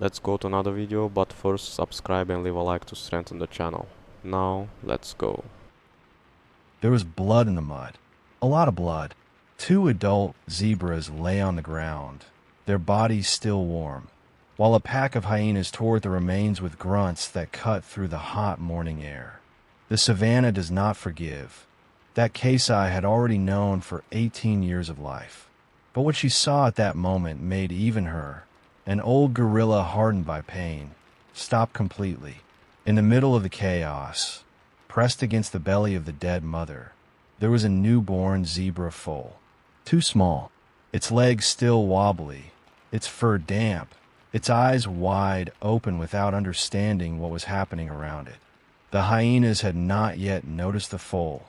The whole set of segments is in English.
Let's go to another video, but first subscribe and leave a like to strengthen the channel. Now, let's go. There was blood in the mud. A lot of blood. Two adult zebras lay on the ground, their bodies still warm, while a pack of hyenas tore at the remains with grunts that cut through the hot morning air. The savannah does not forgive. That Kasai had already known for 18 years of life. But what she saw at that moment made even her, an old gorilla hardened by pain, stop completely. In the middle of the chaos, pressed against the belly of the dead mother, there was a newborn zebra foal. Too small, its legs still wobbly, its fur damp, its eyes wide open without understanding what was happening around it. The hyenas had not yet noticed the foal,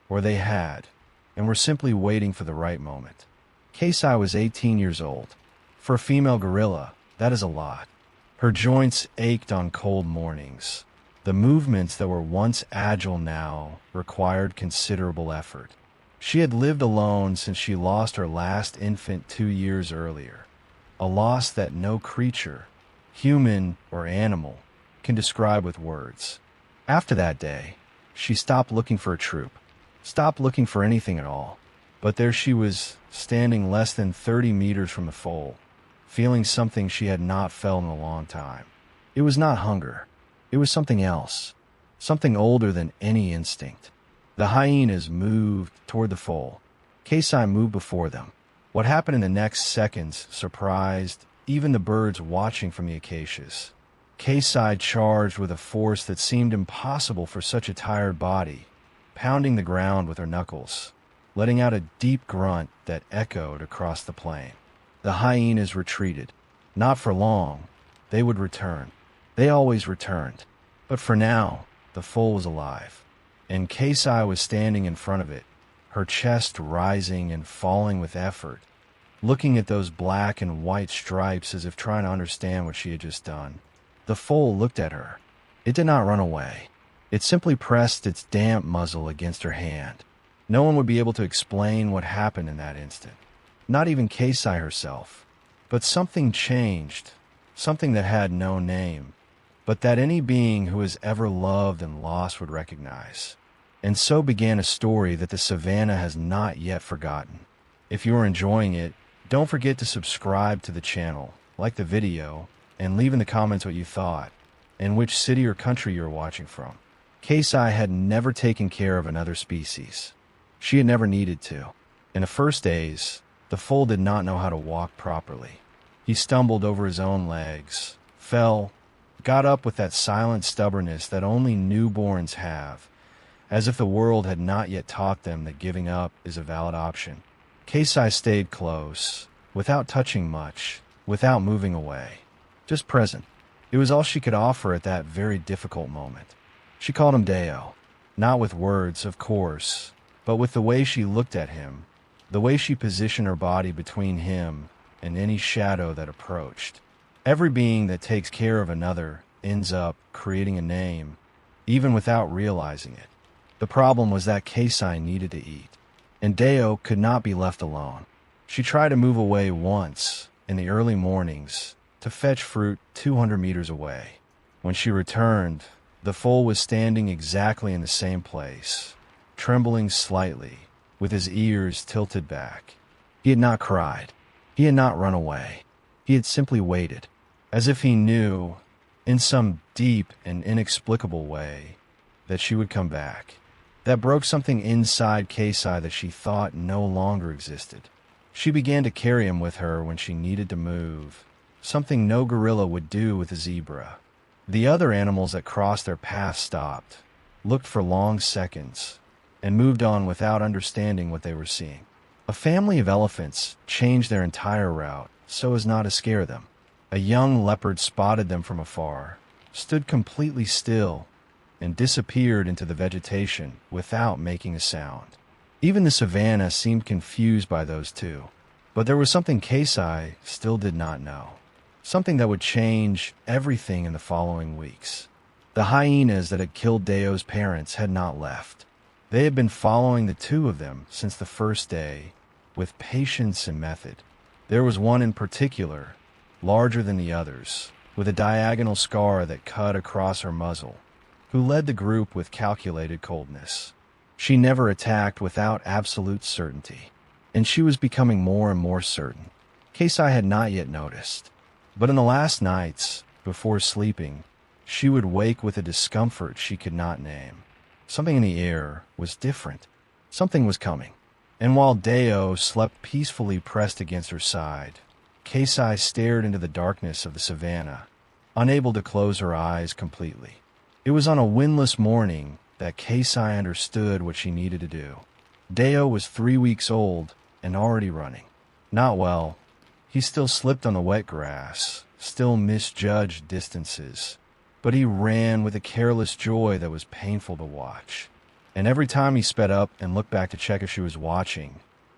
or they had, and were simply waiting for the right moment. Kasai was 18 years old. For a female gorilla, that is a lot. Her joints ached on cold mornings. The movements that were once agile now required considerable effort. She had lived alone since she lost her last infant 2 years earlier, a loss that no creature, human or animal, can describe with words. After that day, she stopped looking for a troop, stopped looking for anything at all. But there she was, standing less than 30 meters from the foal, feeling something she had not felt in a long time. It was not hunger. It was something else, something older than any instinct. The hyenas moved toward the foal. Kasai moved before them. What happened in the next seconds surprised even the birds watching from the acacias. Kasai charged with a force that seemed impossible for such a tired body, pounding the ground with her knuckles, letting out a deep grunt that echoed across the plain. The hyenas retreated. Not for long. They would return. They always returned. But for now, the foal was alive, and Kasai was standing in front of it, her chest rising and falling with effort, looking at those black and white stripes as if trying to understand what she had just done. The foal looked at her. It did not run away. It simply pressed its damp muzzle against her hand. No one would be able to explain what happened in that instant. Not even Kasai herself. But something changed, something that had no name, but that any being who has ever loved and lost would recognize. And so began a story that the savannah has not yet forgotten. If you are enjoying it, don't forget to subscribe to the channel, like the video, and leave in the comments what you thought, and which city or country you're watching from. Kasai had never taken care of another species. She had never needed to. In the first days, the foal did not know how to walk properly. He stumbled over his own legs, fell, got up with that silent stubbornness that only newborns have, as if the world had not yet taught them that giving up is a valid option. Kasai stayed close, without touching much, without moving away, just present. It was all she could offer at that very difficult moment. She called him Deo, not with words, of course, but with the way she looked at him, the way she positioned her body between him and any shadow that approached. Every being that takes care of another ends up creating a name, even without realizing it. The problem was that Kasai needed to eat, and Deo could not be left alone. She tried to move away once, in the early mornings, to fetch fruit 200 meters away. When she returned, the foal was standing exactly in the same place, trembling slightly, with his ears tilted back. He had not cried. He had not run away. He had simply waited, as if he knew, in some deep and inexplicable way, that she would come back. That broke something inside Kasai that she thought no longer existed. She began to carry him with her when she needed to move, something no gorilla would do with a zebra. The other animals that crossed their path stopped, looked for long seconds, and moved on without understanding what they were seeing. A family of elephants changed their entire route so as not to scare them. A young leopard spotted them from afar, stood completely still, and disappeared into the vegetation without making a sound. Even the savannah seemed confused by those two. But there was something Kasai still did not know, something that would change everything in the following weeks. The hyenas that had killed Deo's parents had not left. They had been following the two of them since the first day, with patience and method. There was one in particular, larger than the others, with a diagonal scar that cut across her muzzle, who led the group with calculated coldness. She never attacked without absolute certainty, and she was becoming more and more certain. Kasai had not yet noticed, but in the last nights, before sleeping, she would wake with a discomfort she could not name. Something in the air was different. Something was coming. And while Deo slept peacefully pressed against her side, Kasai stared into the darkness of the savannah, unable to close her eyes completely. It was on a windless morning that Kasai understood what she needed to do. Deo was 3 weeks old and already running. Not well. He still slipped on the wet grass, still misjudged distances, but he ran with a careless joy that was painful to watch. And every time he sped up and looked back to check if she was watching,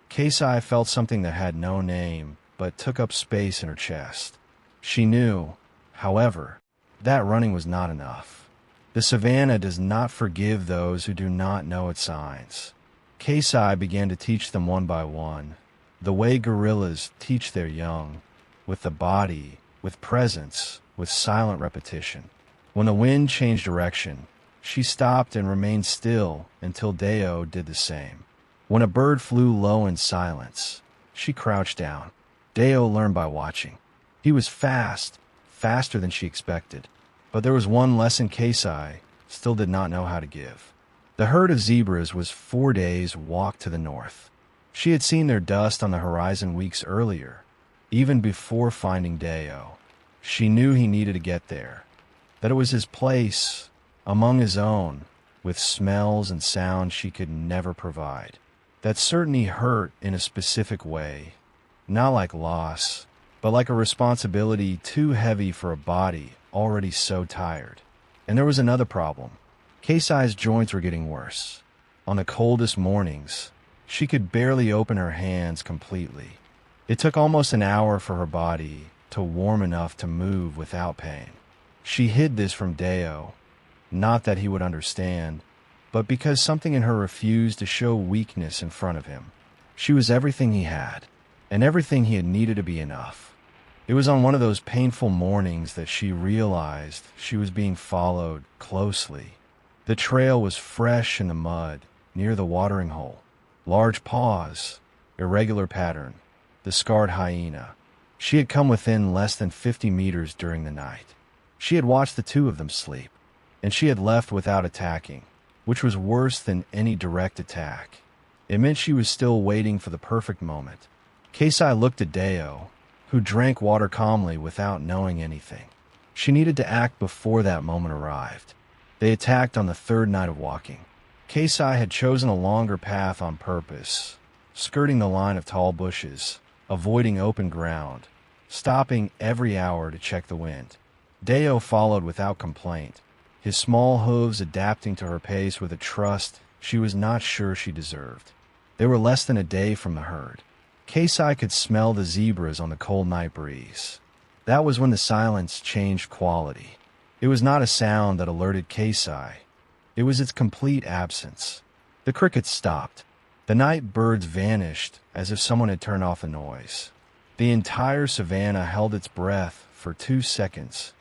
Kasai felt something that had no name but took up space in her chest. She knew, however, that running was not enough. The savannah does not forgive those who do not know its signs. Kasai began to teach them one by one, the way gorillas teach their young, with the body, with presence, with silent repetition. When the wind changed direction, she stopped and remained still until Deo did the same. When a bird flew low in silence, she crouched down. Deo learned by watching. He was fast, faster than she expected. But there was one lesson Kasai still did not know how to give. The herd of zebras was 4 days' walk to the north. She had seen their dust on the horizon weeks earlier, even before finding Deo. She knew he needed to get there, that it was his place among his own, with smells and sounds she could never provide. That certainty hurt in a specific way, not like loss, but like a responsibility too heavy for a body already so tired. And there was another problem. Kasai's joints were getting worse. On the coldest mornings, she could barely open her hands completely. It took almost an hour for her body to warm enough to move without pain. She hid this from Deo, not that he would understand, but because something in her refused to show weakness in front of him. She was everything he had, and everything he had needed to be enough. It was on one of those painful mornings that she realized she was being followed closely. The trail was fresh in the mud, near the watering hole. Large paws, irregular pattern, the scarred hyena. She had come within less than 50 meters during the night. She had watched the two of them sleep, and she had left without attacking, which was worse than any direct attack. It meant she was still waiting for the perfect moment. Kasai looked at Deo, who drank water calmly without knowing anything. She needed to act before that moment arrived. They attacked on the third night of walking. Kasai had chosen a longer path on purpose, skirting the line of tall bushes, avoiding open ground, stopping every hour to check the wind. Deo followed without complaint, his small hooves adapting to her pace with a trust she was not sure she deserved. They were less than a day from the herd. Kasai could smell the zebras on the cold night breeze. That was when the silence changed quality. It was not a sound that alerted Kasai. It was its complete absence. The crickets stopped. The night birds vanished as if someone had turned off the noise. The entire savannah held its breath for 2 seconds,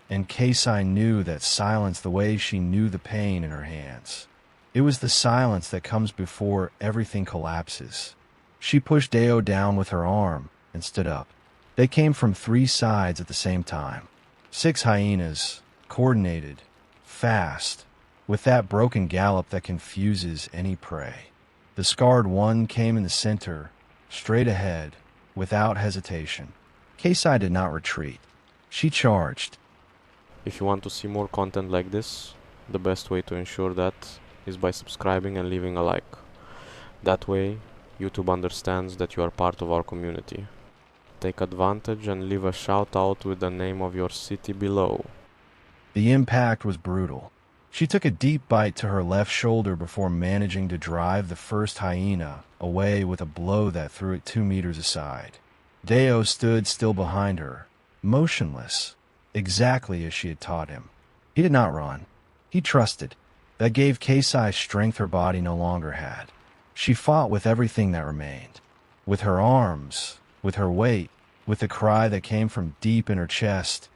and Kasai knew that silence the way she knew the pain in her hands. It was the silence that comes before everything collapses. She pushed Deo down with her arm and stood up. They came from 3 sides at the same time. 6 hyenas, coordinated, fast, with that broken gallop that confuses any prey. The scarred one came in the center, straight ahead, without hesitation. Kasai did not retreat. She charged. If you want to see more content like this, the best way to ensure that is by subscribing and leaving a like. That way, YouTube understands that you are part of our community. Take advantage and leave a shout out with the name of your city below. The impact was brutal. She took a deep bite to her left shoulder before managing to drive the first hyena away with a blow that threw it 2 meters aside. Deo stood still behind her, motionless, exactly as she had taught him. He did not run. He trusted. That gave Kasai strength her body no longer had. She fought with everything that remained. With her arms, with her weight, with the cry that came from deep in her chest,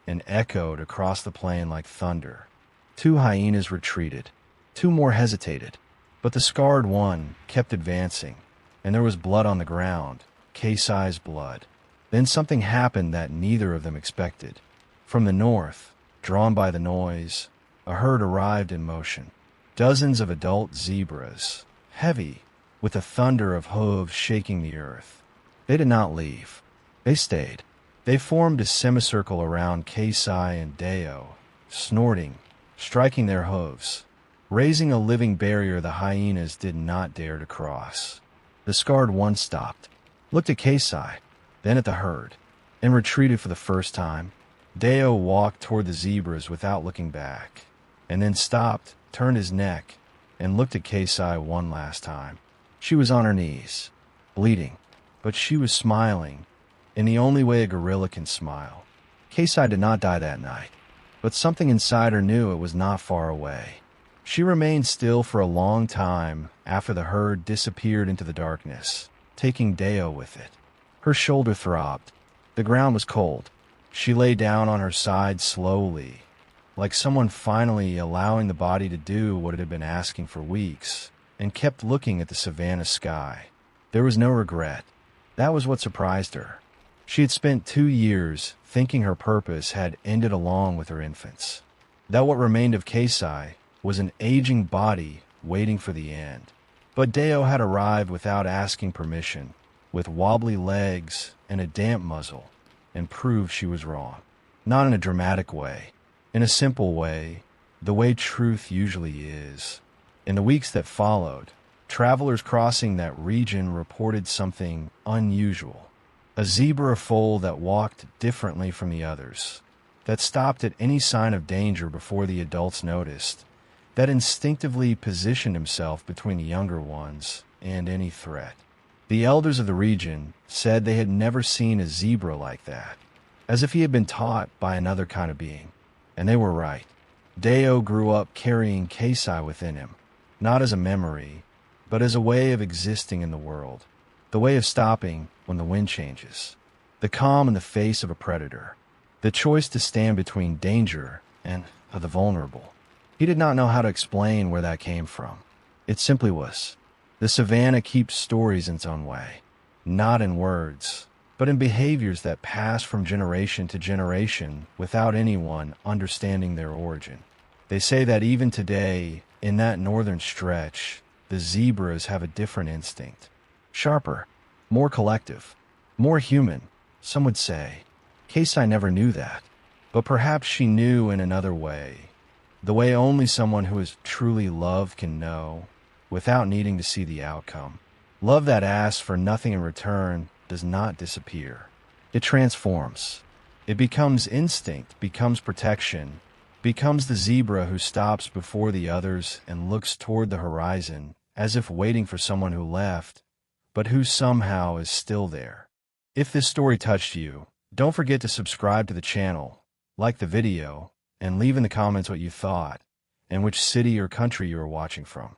and echoed across the plain like thunder. 2 hyenas retreated. 2 more hesitated. But the scarred one kept advancing, and there was blood on the ground, Keisai's blood. Then something happened that neither of them expected. From the north, drawn by the noise, a herd arrived in motion. Dozens of adult zebras, heavy, with the thunder of hooves shaking the earth. They did not leave. They stayed. They formed a semicircle around Keisai and Deo, snorting, striking their hooves, raising a living barrier the hyenas did not dare to cross. The scarred one stopped, looked at Keisai, then at the herd, and retreated for the first time. Deo walked toward the zebras without looking back, and then stopped, turned his neck, and looked at Keisai one last time. She was on her knees, bleeding, but she was smiling, in the only way a gorilla can smile. Keisai did not die that night, but something inside her knew it was not far away. She remained still for a long time after the herd disappeared into the darkness, taking Deo with it. Her shoulder throbbed. The ground was cold. She lay down on her side slowly, like someone finally allowing the body to do what it had been asking for weeks, and kept looking at the savannah sky. There was no regret. That was what surprised her. She had spent 2 years thinking her purpose had ended along with her infants, that what remained of Keisai was an aging body waiting for the end. But Deo had arrived without asking permission, with wobbly legs and a damp muzzle, and proved she was wrong. Not in a dramatic way, in a simple way, the way truth usually is. In the weeks that followed, travelers crossing that region reported something unusual. A zebra foal that walked differently from the others, that stopped at any sign of danger before the adults noticed, that instinctively positioned himself between the younger ones and any threat. The elders of the region said they had never seen a zebra like that, as if he had been taught by another kind of being. And they were right. Deo grew up carrying Keisai within him, not as a memory, but as a way of existing in the world, the way of stopping when the wind changes, the calm in the face of a predator, the choice to stand between danger and the vulnerable. He did not know how to explain where that came from. It simply was. The savannah keeps stories in its own way, not in words, but in behaviors that pass from generation to generation without anyone understanding their origin. They say that even today, in that northern stretch, the zebras have a different instinct. Sharper, more collective, more human, some would say. Keisai never knew that, but perhaps she knew in another way, the way only someone who is truly loved can know, without needing to see the outcome. Love that asks for nothing in return does not disappear. It transforms. It becomes instinct, becomes protection, becomes the zebra who stops before the others and looks toward the horizon, as if waiting for someone who left, but who somehow is still there. If this story touched you, don't forget to subscribe to the channel, like the video, and leave in the comments what you thought, and which city or country you are watching from.